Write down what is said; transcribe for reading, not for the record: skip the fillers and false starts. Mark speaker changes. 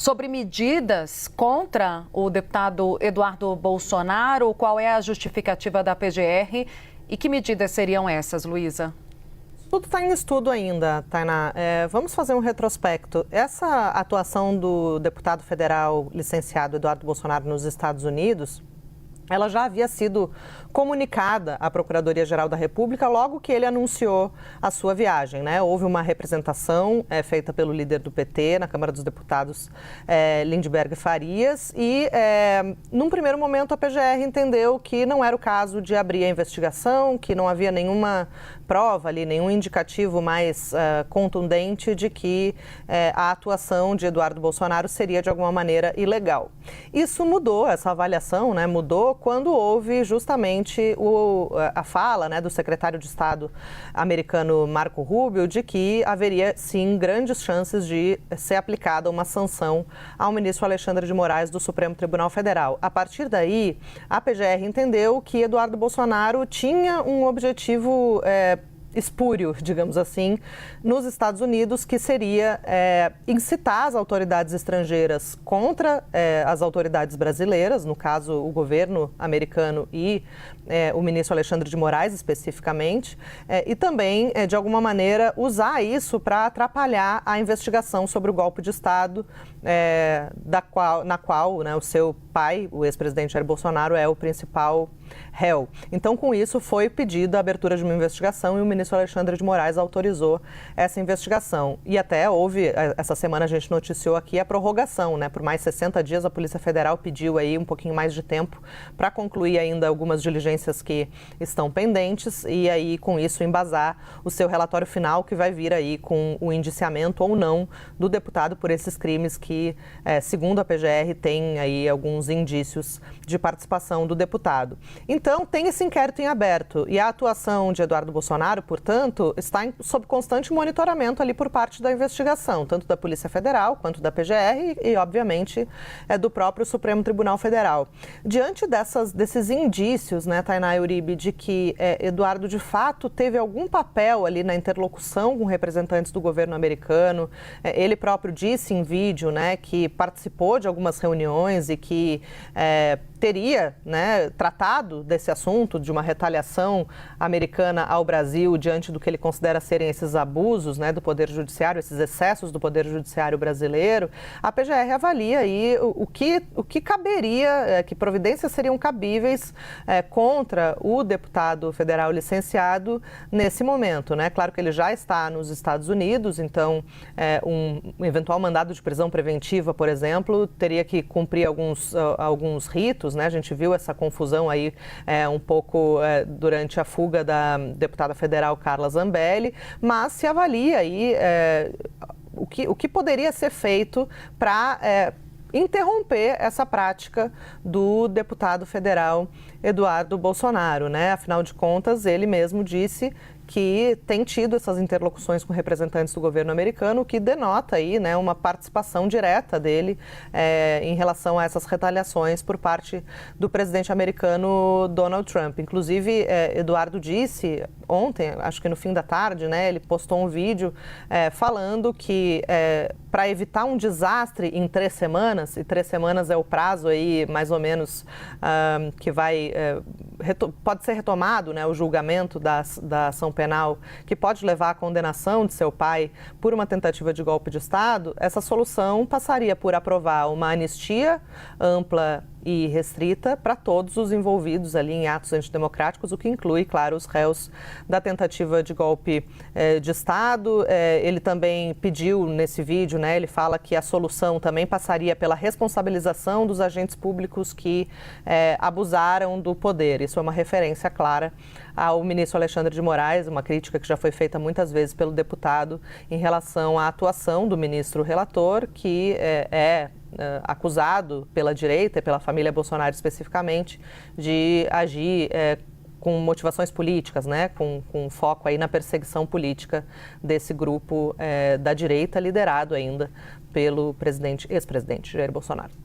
Speaker 1: Sobre medidas contra o deputado Eduardo Bolsonaro, qual é a justificativa da PGR e que medidas seriam essas, Luísa?
Speaker 2: Tudo está em estudo ainda, Tainá. Vamos fazer um retrospecto. Essa atuação do deputado federal licenciado Eduardo Bolsonaro nos Estados Unidos, ela já havia sido comunicada à Procuradoria-Geral da República logo que ele anunciou a sua viagem, né? Houve uma representação feita pelo líder do PT na Câmara dos Deputados, Lindbergh Farias, e num primeiro momento a PGR entendeu que não era o caso de abrir a investigação, que não havia nenhuma prova ali, nenhum indicativo mais contundente de que a atuação de Eduardo Bolsonaro seria de alguma maneira ilegal. Isso mudou, essa avaliação, né, mudou quando houve justamente a fala, né, do secretário de Estado americano Marco Rubio de que haveria sim grandes chances de ser aplicada uma sanção ao ministro Alexandre de Moraes do Supremo Tribunal Federal. A partir daí, a PGR entendeu que Eduardo Bolsonaro tinha um objetivo espúrio, digamos assim, nos Estados Unidos, que seria incitar as autoridades estrangeiras contra as autoridades brasileiras, no caso o governo americano e o ministro Alexandre de Moraes especificamente, e também, de alguma maneira, usar isso para atrapalhar a investigação sobre o golpe de Estado, na qual, né, o seu pai, o ex-presidente Jair Bolsonaro, é o principal réu. Então, com isso, foi pedida a abertura de uma investigação e o ministro Alexandre de Moraes autorizou essa investigação. E até houve, essa semana a gente noticiou aqui a prorrogação, né? Por mais 60 dias a Polícia Federal pediu aí um pouquinho mais de tempo para concluir ainda algumas diligências que estão pendentes e aí com isso embasar o seu relatório final que vai vir aí com o indiciamento ou não do deputado por esses crimes que, segundo a PGR, tem aí alguns indícios de participação do deputado. Então, tem esse inquérito em aberto e a atuação de Eduardo Bolsonaro, portanto, está sob constante monitoramento ali por parte da investigação, tanto da Polícia Federal quanto da PGR e, obviamente, do próprio Supremo Tribunal Federal. Diante desses indícios, né, Tainá e Uribe, de que Eduardo, de fato, teve algum papel ali na interlocução com representantes do governo americano, ele próprio disse em vídeo, né, que participou de algumas reuniões e que teria, né, tratado desse assunto, de uma retaliação americana ao Brasil diante do que ele considera serem esses abusos, né, do Poder Judiciário, esses excessos do Poder Judiciário brasileiro, a PGR avalia aí o que caberia, que providências seriam cabíveis contra o deputado federal licenciado nesse momento, né? Claro que ele já está nos Estados Unidos, então um eventual mandado de prisão preventiva, por exemplo, teria que cumprir alguns ritos, né? A gente viu essa confusão aí um pouco durante a fuga da deputada federal Carla Zambelli, mas se avalia aí o que poderia ser feito para interromper essa prática do deputado federal Eduardo Bolsonaro, né? Afinal de contas, ele mesmo disse que tem tido essas interlocuções com representantes do governo americano, o que denota aí, né, uma participação direta dele em relação a essas retaliações por parte do presidente americano Donald Trump. Inclusive, Eduardo disse ontem, acho que no fim da tarde, né, ele postou um vídeo falando que para evitar um desastre em 3 semanas, e 3 semanas é o prazo aí, mais ou menos, que vai pode ser retomado, né, o julgamento da ação penal, que pode levar à condenação de seu pai por uma tentativa de golpe de Estado, essa solução passaria por aprovar uma anistia ampla e restrita para todos os envolvidos ali em atos antidemocráticos, o que inclui, claro, os réus da tentativa de golpe de Estado. Ele também pediu nesse vídeo, né, ele fala que a solução também passaria pela responsabilização dos agentes públicos que abusaram do poder. Isso é uma referência clara ao ministro Alexandre de Moraes, uma crítica que já foi feita muitas vezes pelo deputado em relação à atuação do ministro relator, que acusado pela direita e pela família Bolsonaro especificamente de agir com motivações políticas, né, com foco aí na perseguição política desse grupo da direita, liderado ainda pelo ex-presidente Jair Bolsonaro.